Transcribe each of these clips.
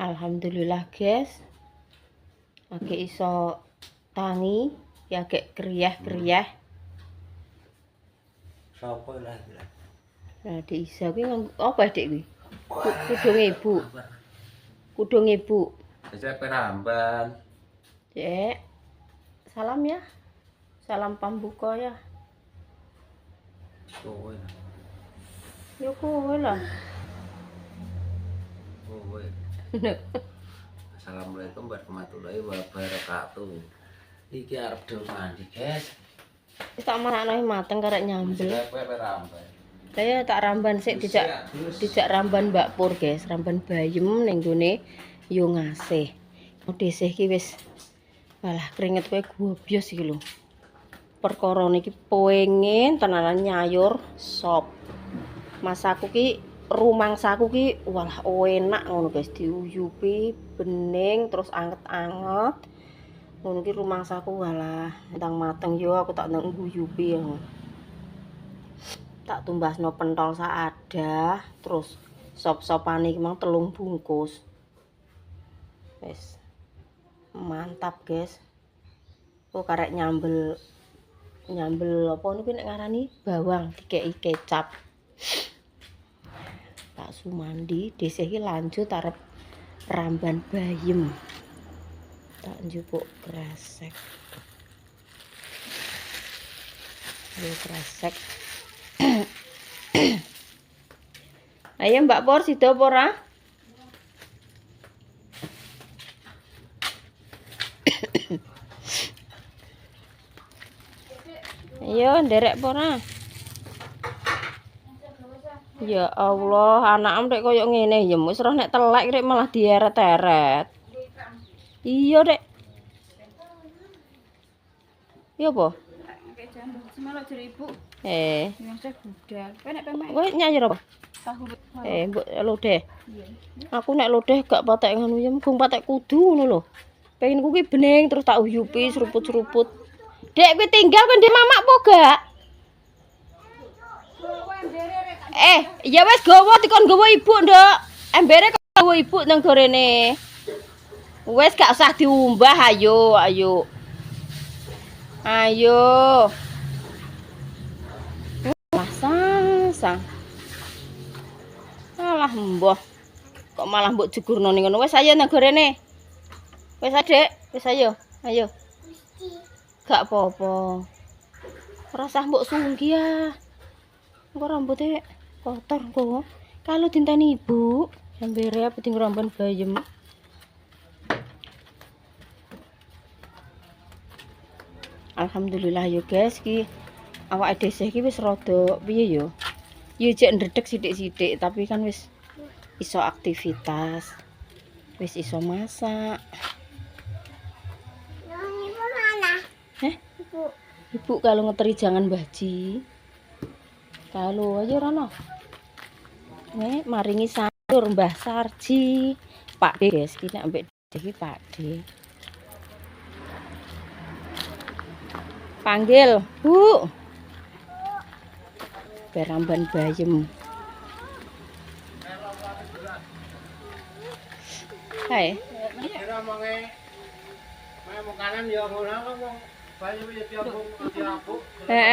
Alhamdulillah guys, agak iso tangi, ya agak kriah-kriah. Sopo lah. Nah, Dek Isa kuwi apa Dek kuwi? Kudung ibu. Kudung ibu. Saya peramban. Dek. Salam ya. Salam pambuka ya. Kowe. Ya kowe lah. Kowe. Assalamualaikum warahmatullahi wabarakatuh. Iki arep do mandi, guys. Wis tak marakno mateng karek nyambel. Saya peramban. Saya tak ramban sik dijak ramban Mbak Pur, guys. Ramban bayem ning gone yo ngasih. Desih ki wis walah keringet kowe gobyos iki lho. Perkara niki pengen tenanan nyayur sop. Masaku ki rumangsaku ki walah enak ngono guys, diuyupi bening terus anget-anget. Ngono ki rumangsaku walah ndang mateng yo aku tak ndang nguyupi ya. Tak tumbasno pentol saada, terus sop-sopane iki mang 3 bungkus. Wis. Mantap, guys. Kok karek nyambel apa niku nek ngarani bawang dikeki kecap. Tak sumandi, desih iki lanjut arep ramban bayem. Tak njupuk kresek. Yo kresek. Ayo Mbak Pur sida apa ora? Ayo nderek apa ora? Ya Allah, anakmu rek koyo ngene ya wis roh nek telek rek malah dieret-eret. Iya, Dek. Iya apa? Semalak jero ibu. Yang saya budal. Kowe nek pemek. Kowe nyayur apa? Tahu. Mbok lodeh. Iya. Aku nek lodeh gak patek ngono ya, mung patek kudu ngono lho. Pengen ku ki bening terus tak uyupi seruput-seruput. Dek kowe tinggal kowe ndek mamak apa gak? Ya wis gowo dikon gowo ibu, Nduk. Embere kok gowo ibu nang gorene. Wis gak usah diumbah, ayo, ayo. Ayo. Sang. Alah mbah. Kok malah mbok jegurno ning ngono. Wis ayo nang gorene. Wis Adek, wis ayo. Ayo. Gak apa-apa. Ora usah mbok sunggi ya. Engko rambutnya kotor kok. Kalau dinteni ibu, ambere apa ting ramban bayem. Alhamdulillah yo guys, ki awake dhewe iki wis rada piye yo. Yo jek ndredeg sithik-sithik, tapi kan wis iso aktivitas. Wis iso masak. Ibu mana? Ibu kalau ngeteri jangan baji. Kalau aja rono. Maringi sayur Mbah Sarji. Pak D guys, ki nek ambek iki Pak D. Panggil, Bu. Beramban bayem. Hai.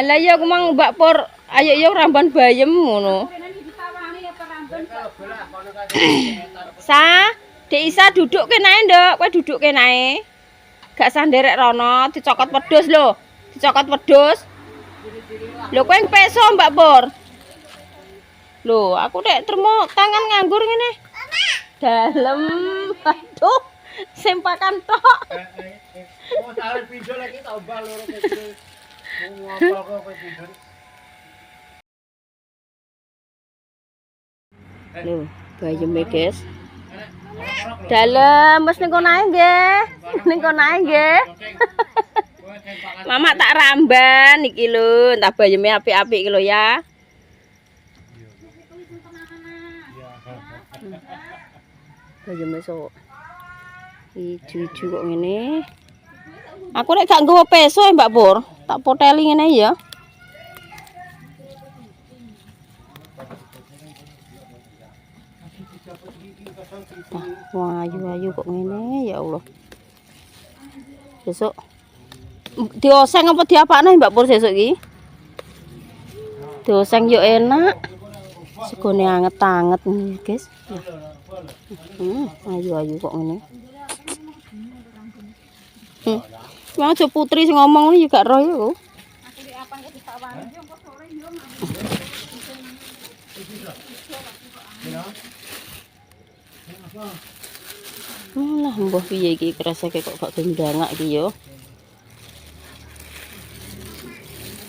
Lah ya aku mang Mbak Pur, ayo yo ramban bayem ngono. Dek Isa duduk kene ae, Nduk. Kowe duduk kene ae. Gak usah nderek rono, dicokot wedhus lho. Dicokot wedhus. Lho kowe peso Mbak Pur. Lho, aku nek termo tangan nganggur ngene. Dalem. Aduh, sempakan tok. Oh, tarik video lagi tak ubah loro kecil. Mau apa kok video. Lho, bayeme guys. Dalem wis ning kono ae nggih. Ning kono ae nggih. Mama tak ramban iki lho, entar bayeme apik-apik iki lho ya. Bayeme sok ijo-ijo kok ngene. Aku nek gak nggawa peso ya Mbak Pur, tak poteli ngene ya. Wah, ayu-ayu kok ngene ya Allah. Besok dioseng apa diapakno Mbak Pur sesuk iki? Dioseng yo enak. Segone anget-anget nih, guys. Ayu-ayu kok ngene. Wong aja putri sing ngomong ini juga roh ya kok. Lah mbah piye iki kreseke kok gak gendangak iki yo.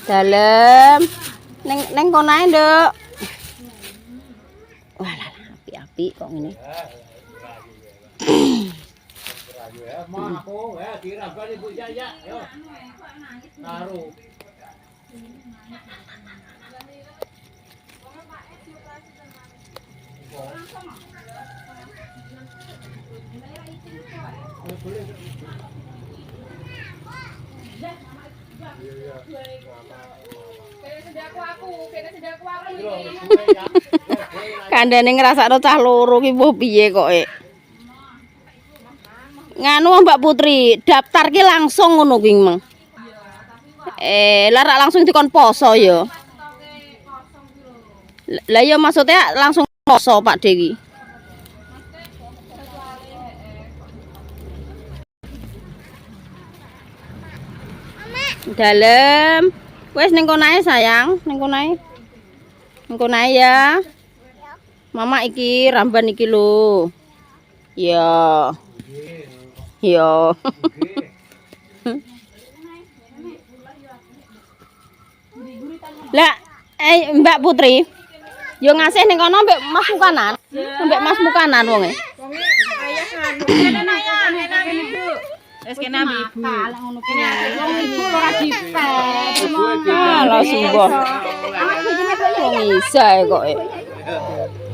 Dalem. Neng kono ae, Nduk. Walah, api-api kok ngene. Mau aku dirabani Bu Jaya yo. Taruh. Kandhane ngrasakno cah loro ki mbuh piye kok nganu Mbak Putri, daftar ki langsung ngono kuwi Mang. Lara langsung dikon poso ya. Lah ya maksudnya langsung poso Pak Dewi. Dalem. Wes ning kono ae sayang, ning kono ae. Ning kono ae ya. Mama iki ramban iki lho. Ya. Yo. Lah, Mbak Putri. Yo ngasih ning kono mbek Mas Mukanan. Mbek Mas Mukanan wonge. Wis kene ambil ibu. Wong ibu ora dipet. Lah sumpah. Wong isa kok.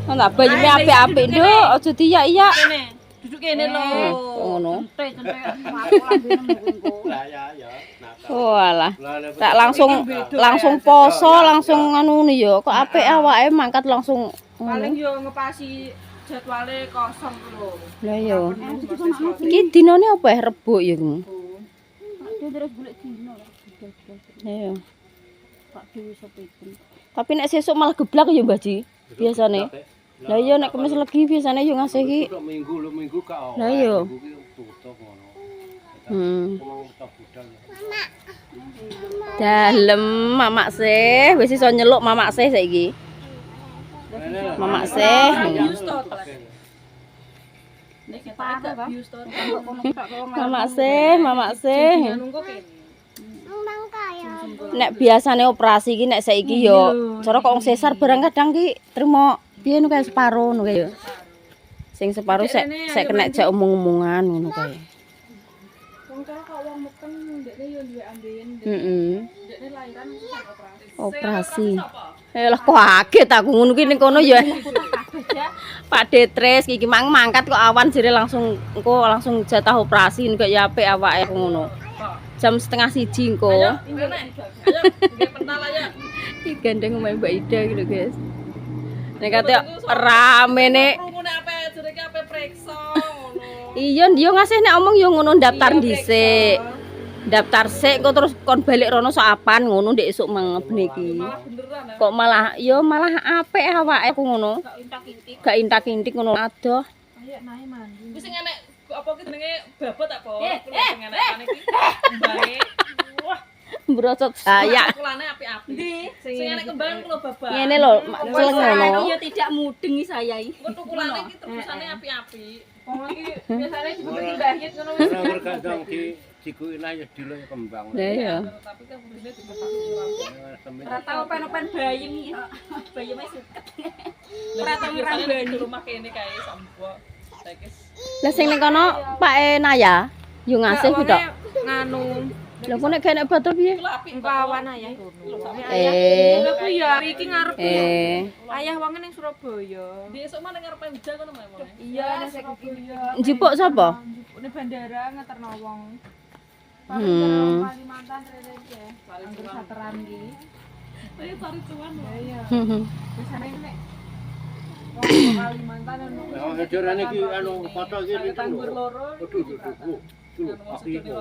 Ora bayine apik-apik, Nduk. Aja diyak-iyak. Duduk kene lho. Ngono. Lah ya. Walah. Tak langsung poso, langsung anu ya. Kok apik awake mangkat langsung. Paling yo ngepasi jadwale kosong lho. Lah ya. Iki dinane apa ya Rebo ya ku? Terus golek dino lah. Ya. Pak Dewi sepiten. Tapi nek sesuk malah geblak ya Mbah Ji. Biasane. Lah iya nek kemis legi biasane yo ngasih iki. Minggu kak. Lah iya. Tutup ngono. Dalem mamak sih, wis iso nyeluk mamak sih saiki. Mamak sih. Mamak sih. Nek biasane operasi iki nek saiki yo cara kok wong sesar barang kadang ki trimo piye nu kae separo ngono kae yo. Sing separo sek kena jak omong-omongan ngono kae. Wong cara kok wong meken ndekne yo duwe amben. Ndekne lahiran operasi. Lah kok kaget aku ngono ki ning kono ya. Pak Detres iki mangkat kok awan jere langsung engko langsung jatah operasi kok ya apik awake ngono. Jam 12:30 engko. Ayo, nggih pental aja. Iki gandeng omahe Mbak Ida iki lho, guys. Nek kate ramene. Rumune ape jenenge ape preksa ngono. Iya, yo ngasih nek omong yo ngono daftar dhisik. Daftar sik kok terus kon balik rono sok apan ngono ndek esuk mengebne iki. Kok malah yo malah apik awake aku ngono. Gak intak-intik ngono adoh. Ayo nae mandi. Wis sing enek apa ki jenenge babot tak po. Kuwi sing enekane iki kembange. Wah, Brosot saya. kulane apik-apik. Sing enek kembang kulo babak. Ngene lho, celeng ngono. Ya tidak mudeng saya iki. Engko tukulane iki terbusane apik-apik. Wong iki biasane dibutuhi Mbah Yit ngono wis. Ora bergantung dikuin aja dulu kembang. Lah ya. Tapi kan kudune dikepak. Ora tau pen-pen bayem iki. Bayeme suket. Ora tau ngrambani di rumah kene kae sampo. Saiki Lah sing ning kono Pak Naya yo ngasih ku tok. Nganu Lah kok nek gak batu piye? apik kawan ayah. Eh. Aku ya iki ngarep Eh. ayah wonge ning Surabaya. di esuk mah ning ngarepe Ujang ngono mah. Iya ning Surabaya. Njupuk sapa? Ning bandara ngeterno wong. Hmm. Kalimantan rene ya. Anggur sateran iki. Saya cari cuan. Iya. Hmm. Biasane nek wong Kalimantan ono. Ya ngejorane iki anu foto iki niku. Tanggur loro. Aduh. Aki iku.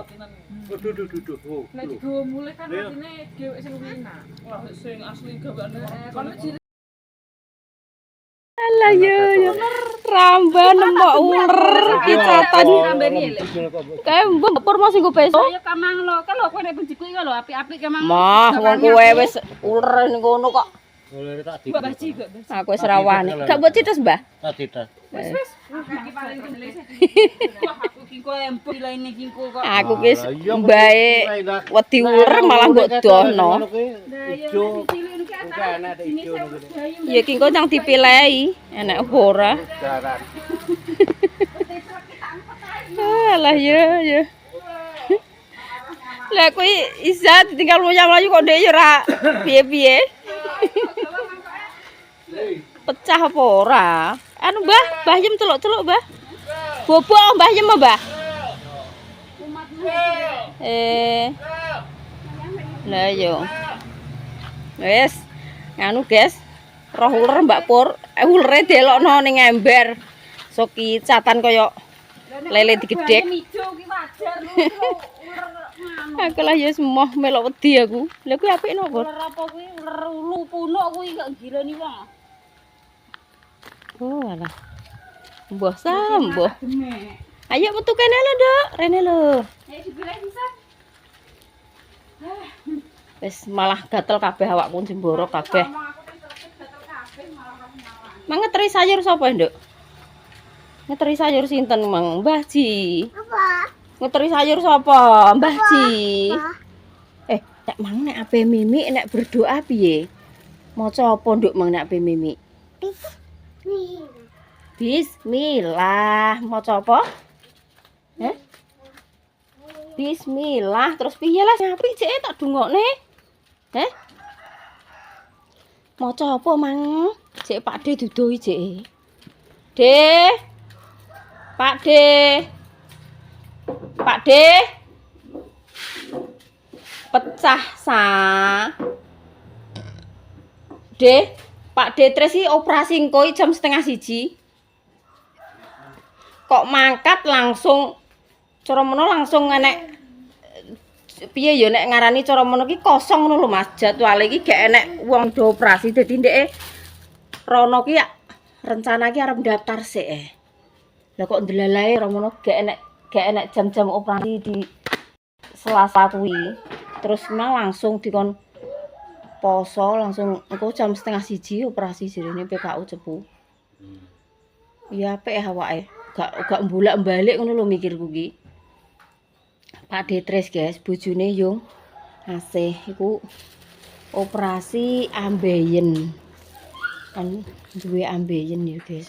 Aduh. Nek digawa mulih kan artine dhewek sing wina. Wah, sing asli gawane. Kono jire Alah yo. Ramban nemok uler kicatan. Kae mbok pur mau sing besok. ya kamang lo, kan lo kowe nek bejiku iki lho apik-apik kamang. Mah wong kowe wis uler ning kono kok. Boleh tak di. Mbah Ji kok. Aku wis rawani. Gak mbok cites, Mbah? Tak tidak. Wis iki paling kendele. Wah aku kingko empuk lainnya kingko kok. Aku wis mbae wedi uler malah mbok dono. Lah ya cilik iki ana ijo Ya ki engko nang dipilih, enek ora. Jaran. Alah ya. Lah kuwi isa ditinggal mlayu kok ndek ya ora piye-piye. Pecah apa ora? Anu Mbah Yem celuk-celuk, Mbah. Bobok Mbah Yem, Mbah. Lah yo. Wes. Nganu, guys. Roh uler Mbak Pur, ulere delokno ning ember. Sok kicatan kaya lele digedhek. Ijo ki wajar lho uler nganu. Aku lah ya semoh melok wedi aku. Lah kuwi apik nopo? Uler apa kuwi? Uler ulu punuk kuwi gak girani wong. Oh alah. Mbah sambuh. Ayo metu kene lho, Nduk. Rene lho. Ayo dipilih bisa. Wis malah gatel kabeh awakku jemboro kabeh. Mangeteri sayur sapa, Nduk? Ngeteri sayur sinten, Mang? Mbah Ji. Apa? Ngeteri sayur sapa? Mbah Ji. Nek Mang nek ape mimik nek berdoa piye? Maca apa, Nduk, Mang nek ape mimik? Bismillah. Maca apa? Bismillah. Terus piye lah apik cek tak dungokne? Maca apa, Mang? Cek Pak De duduhi cek. De. Pak De. Pak De. Pecah sa. De, Pak De Tresi operasi engko jam 12:30. Kok mangkat langsung cara mono langsung enek piye ya nek ngarani cara mono ki kosong ngono lho Mas. Jadwale iki gak enek wong do operasi dadi ndeke rono ki rencana ki arep daftar sik. Lah kok ndelalae cara mono gak enek jam-jam operasi di Selasa kuwi. Terus mang langsung dikon poso langsung engko jam 12:30 operasi jirene PKU cepu. Ya apik awake. Gak bolak-balik ngono lho mikirku ki. Pak Detres guys, bojone yo asih iku operasi ambeien. Kan duwe ambeien ya guys.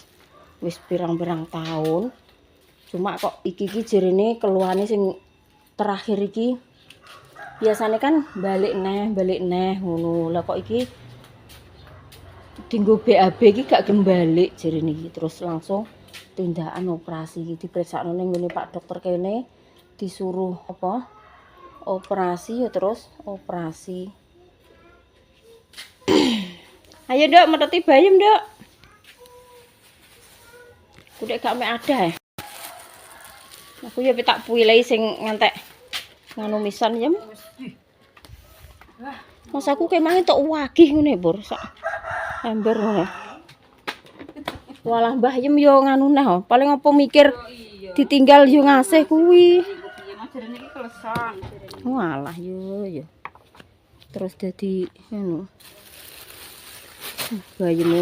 Wis pirang-pirang tahun. Cuma kok iki jerene keluhane sing terakhir iki biasanya kan balik neh ngono. Lah kok iki dinggo BAB iki gak gembalik jerene iki terus langsung tindakan operasi iki dipreksakno ning ngene Pak Dokter kene disuruh apa? Operasi ya terus operasi. Ayo Nduk meteti bayem Nduk. Kudek gak mek ada Aku ya tak puilai sing ngantek nganu misan ya. Mas aku kemange tok wagih ngene Bur sak ember ngono. Walah Mbah Yem yo nganu neh paling apa mikir ditinggal yo ngasih kuwi. Jarene iki kleson. Walah yo. Terus dadi ngono. Bayem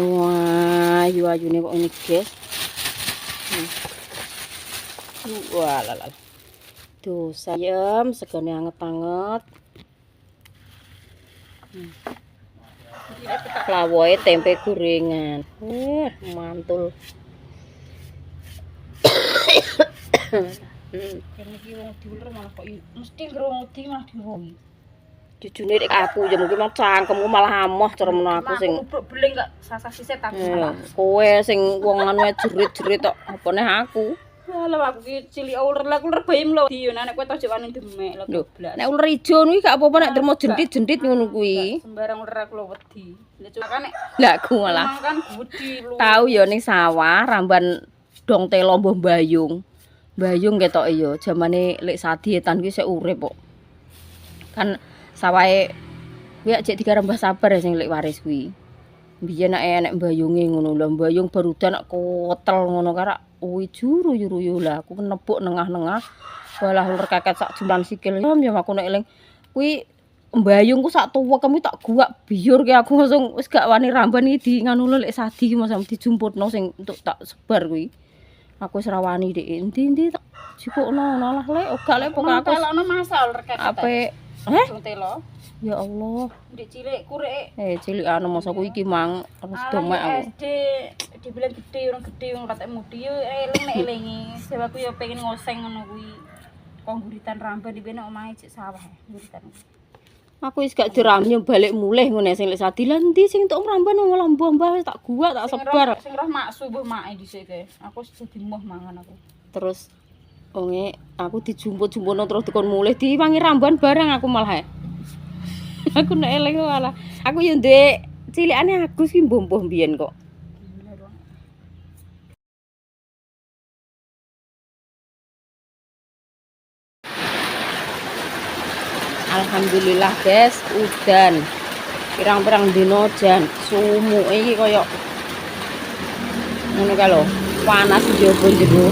ayu-ayune kok ini guys. Walah. Tuh sayem segone anget-anget. Lawoe tempe gorengan. Mantul. Karena iki wong diuler malah kok mesti ngrungudi malah diwongi. Jujune nek aku ya mungkin cangkemku malah amoh cara men aku sing beling gak sasah siset tapi kowe sing wong anu jerit-jerit tok apa neh aku. Lah aku ki cilik uler lah uler bayi mlo di nek kowe tau jek wani demek lho goblok. Nek ular ijo kuwi gak apa-apa nek termo jentit-jentit ngono kuwi. Sembarang uler aku lho wedi. Nek kan nek Lah aku malah kan budi lu. tahu ya ning sawah ramban dong telo mbah Bayung. Bayung ketoke ya jamane lek Sadietan kuwi sik urip kok. Kan sawahe kuwi jek digarap Mbah Sabar ya sing lek waris kuwi. Biyen nek enek mbayunge ngono lho, mbayung barudan nek kotel ngono karak uwi juru-juru lah aku nebuk nengah-nengah. Walah ular keket sak jumlan sikil. Ya aku nek eling kuwi mbayungku sak tuwek kemi tak guak biur ki aku langsung wis gak wani ramban iki di nganu lek Sadi ki Mas dijumputno sing entuk tak sebar kuwi. Aku wis ra wani dik endi-endi tak jikokno lah lek gak lek pokoke aku Telokno masa uler keket. ape Telo. ya Allah. Dik cilik kurek. Cilik anu masa kuwi iki mang terus domek aku. SD dibilang gede orang kata mudi yo eling nek elingi. Sebab aku yo pengen ngoseng ngono kuwi. Kongguritan ramban di bene omahe cek sawah nguritan. Aku wis gak diramnya balik mulih ngene sing lek Sadi lan ndi sing entuk ramban ngono mbah wis tak gua tak sebar. Sing roh maksu mbah make dhisik kae. Aku wis dadi moh mangan aku. Terus wonge aku dijumput-jumputno terus dikon mulih diwangi ramban bareng aku malah. Aku nek eling malah. Aku yo ndek cilikane Agus ki mbomboh mbiyen kok. Alhamdulillah guys, udan. Pirang-pirang dino jan, sumuke iki koyo ngono ka lho, panas njaba njero.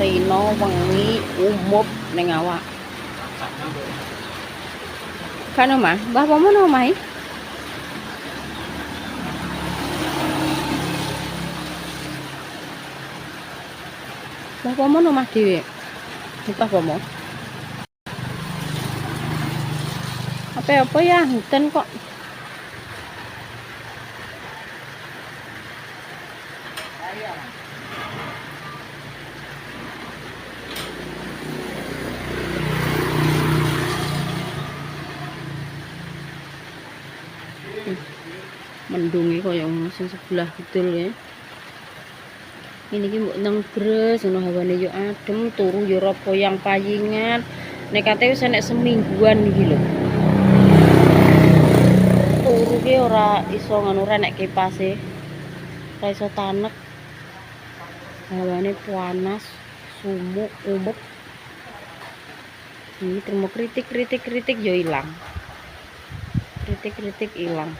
Rino wengi umup ning awak. Kan omah, Mbah Pomo nang omahe? Mbah Pomo nang omah dhewe. Mbah Pomo. Apa ya hutan kok. Mendungi koyo sing sebelah kidul ya. Ini ki mbok nang gres ngono hawane yo adem, turu yo ora poyang payingan. Nek kate wis enek semingguan iki lho. Turu ki ora iso ngono ora nek kipase. Ora iso tanek. Hawane panas, sumuk, umup. Ini termo kritik yo ilang. Kritik ilang.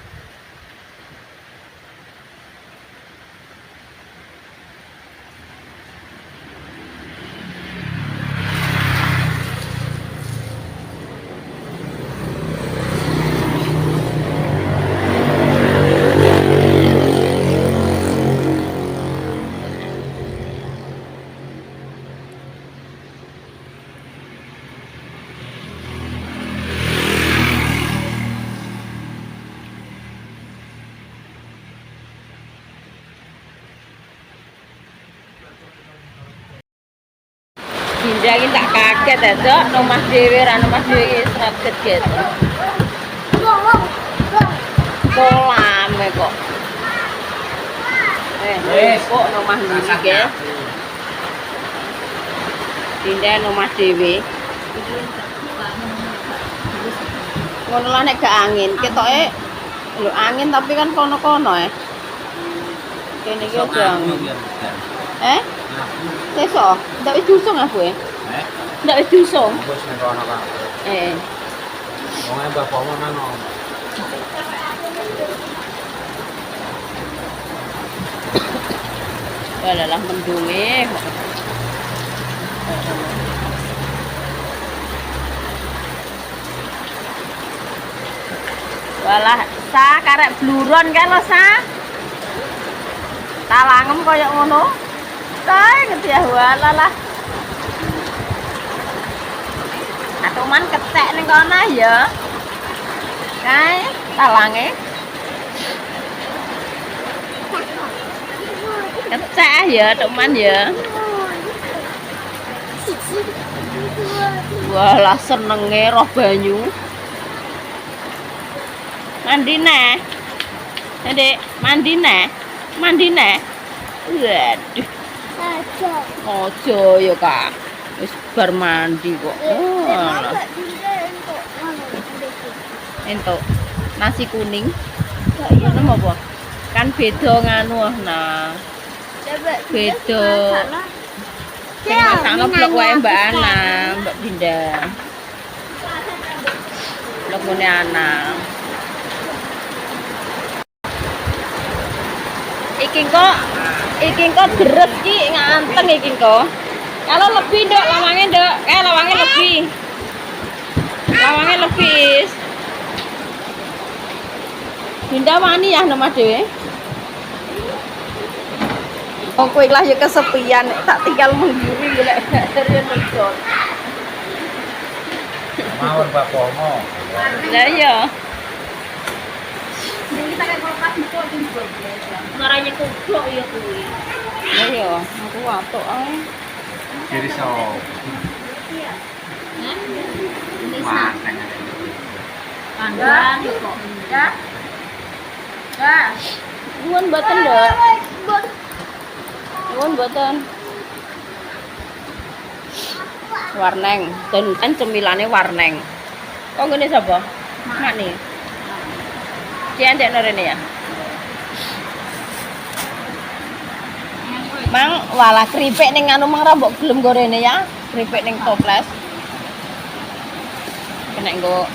Dinda iki tak kaget ya, Dok. Nomah dhewe ra nomah dhewe iki seraget, guys. Kolame kok. Kok nomah iki, guys. Dinda nomah dhewe. Ngono lah nek gak angin, ketoke lho angin tapi kan kono-kono ya. Kene iki aja angin. Sesok, ndak wis dusung aku ya. Ndak wis dusung. Wis nek ana Kak. Wong Mbah Pomo nang. Walalah mendunge. Walah sa karek bluron kan lo sa. Talangem koyo ngono. Kae ngerti ya walalah. Atuman ketek ning kono ya. Kae talange. Ketek ya teman ya. Walah senenge roh banyu. Mandi neh. Dek, mandi neh. Mandi neh. Waduh. Ojo ya, Kak. Wis bar mandi kok. Entuk nasi kuning. Nemu apa? Kan beda nganu nah. Beda. Sing masakno blok wae Mbak Ana, Mbak Dinda. Blok ngene Ana. Iki kok deres ki nganteng iki kok. Kalau lebih ndok lawangnya ndok. Lawangnya lebih. Lawangnya lebih. Dinda wani ya nama dhewe. Oh kowe lah ya kesepian tak tinggal mengguri golek dari nonton. Mawon Pak Pomo. Lah iya. Kita kayak kulkas itu suaranya kublok ya kuwi. Lah iya, aku watuk ae. Kiri so. Mateng. Kandang kok. Ya. Ya. Nuwun mboten, Nduk. Nuwun mboten. Warneng, dan kan cemilane warneng. Kok ngene sapa? Mak nih. Cian dek rene ya. Mang walah keripik ning anu mang ra mbok gelem gorene ya. Keripik ning toples. Kena nggo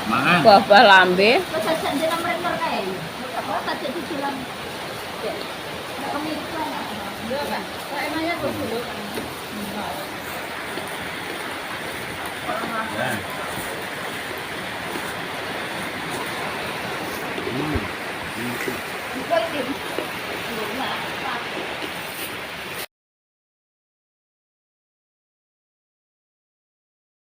Mangan. babah lambe. Terus aja jeneng mereka kae. Apa tak jadi silang. Pemikiran. Iya, Pak. Kayak nanya dulu. Ya.